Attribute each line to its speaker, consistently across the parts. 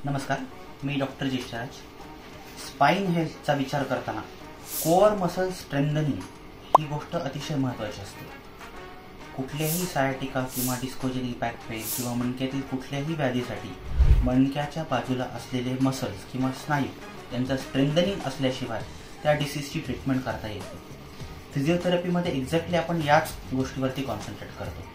Speaker 1: नमस्कार, मी doctor जिष्ठराज. Spine हेल्थचा विचार करताना कोअर मसल स्ट्रेंथनिंग ही गोष्ट अतिशय महत्त्वाची असते. कुठल्याही सायटिका किंवा डिस्कोजेनिक बॅक पेन किंवा मणक्यातील कुठल्याही व्याधीसाठी मणक्याच्या बाजूला असलेले मसल्स किंवा स्नायू यांचं स्ट्रेंथनिंग असल्याशिवाय त्या डिसीजची ट्रीटमेंट करता येते. फिजिओथेरपीमध्ये एक्झॅक्टली आपण याच गोष्टीवरती कॉन्सन्ट्रेट करतो.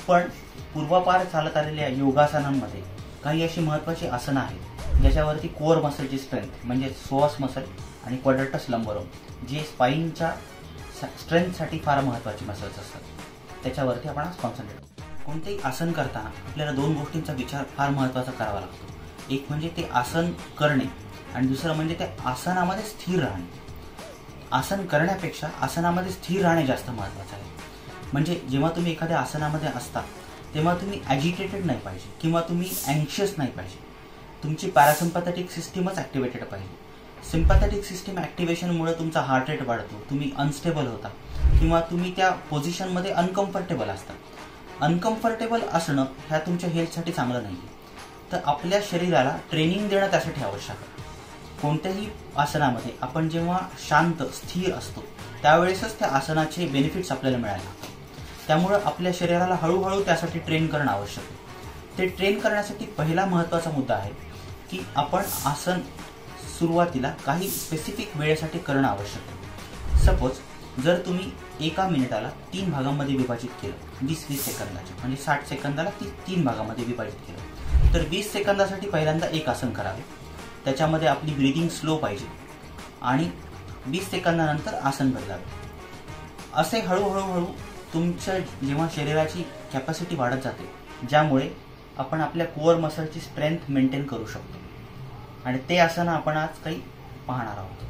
Speaker 1: पण पूर्वापार चालत आलेल्या योगासनांमध्ये काही अशी महत्त्वाची आसनं आहेत ज्याच्यावरती कोअर मसलची स्ट्रेंथ म्हणजे सोअस मसल आणि क्वाड्रॅटस लंबोरम जे स्पाइनच्या स्ट्रेंथसाठी फार महत्त्वाची मसल्स असतात, त्याच्यावरती आपण आज कॉन्सन्ट्रेट करतो. कोणतेही आसन करताना आपल्याला दोन गोष्टींचा विचार फार महत्त्वाचा करावा लागतो. एक म्हणजे ते आसन करणे आणि दुसरं म्हणजे त्या आसनामध्ये स्थिर राहणे. आसन करण्यापेक्षा आसनामध्ये स्थिर राहणे जास्त महत्त्वाचं आहे. म्हणजे जेव्हा तुम्ही एखाद्या आसनामध्ये असता तेव्हा तुम्ही ॲजिटेटेड नाही पाहिजे किंवा तुम्ही अँक्शियस नाही पाहिजे. तुमची पॅरासिम्पॅथेटिक सिस्टीमच ॲक्टिवेटेड पाहिजे. सिम्पॅथेटिक सिस्टीम ॲक्टिवेशनमुळे तुमचा हार्ट रेट वाढतो, तुम्ही अनस्टेबल होता किंवा तुम्ही त्या पोझिशनमध्ये अनकम्फर्टेबल असता. अनकम्फर्टेबल असणं ह्या तुमच्या हेल्थसाठी चांगलं नाही आहे. तर आपल्या शरीराला ट्रेनिंग देणं त्यासाठी आवश्यक आहे. कोणत्याही आसनामध्ये आपण जेव्हा शांत स्थिर असतो त्यावेळेसच त्या आसनाचे बेनिफिट्स आपल्याला मिळायला लागतात. त्यामुळं आपल्या शरीराला हळूहळू त्यासाठी ट्रेन करणं आवश्यक आहे. ते ट्रेन करण्यासाठी पहिला महत्त्वाचा मुद्दा आहे की आपण आसन सुरुवातीला काही स्पेसिफिक वेळेसाठी करणं आवश्यक आहे. सपोज जर तुम्ही एका मिनिटाला 3 भागांमध्ये विभाजित केलं, 20-20 सेकंदाचे म्हणजे 60 सेकंदाला 3 भागामध्ये विभाजित केलं, तर 20 सेकंदासाठी पहिल्यांदा एक आसन करावे. त्याच्यामध्ये आपली ब्रीदिंग स्लो पाहिजे आणि 20 सेकंदानंतर आसन बदलावे. असे हळूहळू तुमच्या जेव्हा शरीराची कॅपॅसिटी वाढत जाते ज्यामुळे आपण आपल्या कोअर मसलची स्ट्रेंथ मेंटेन करू शकतो आणि ते आसन आपण आज काही पाहणार आहोत.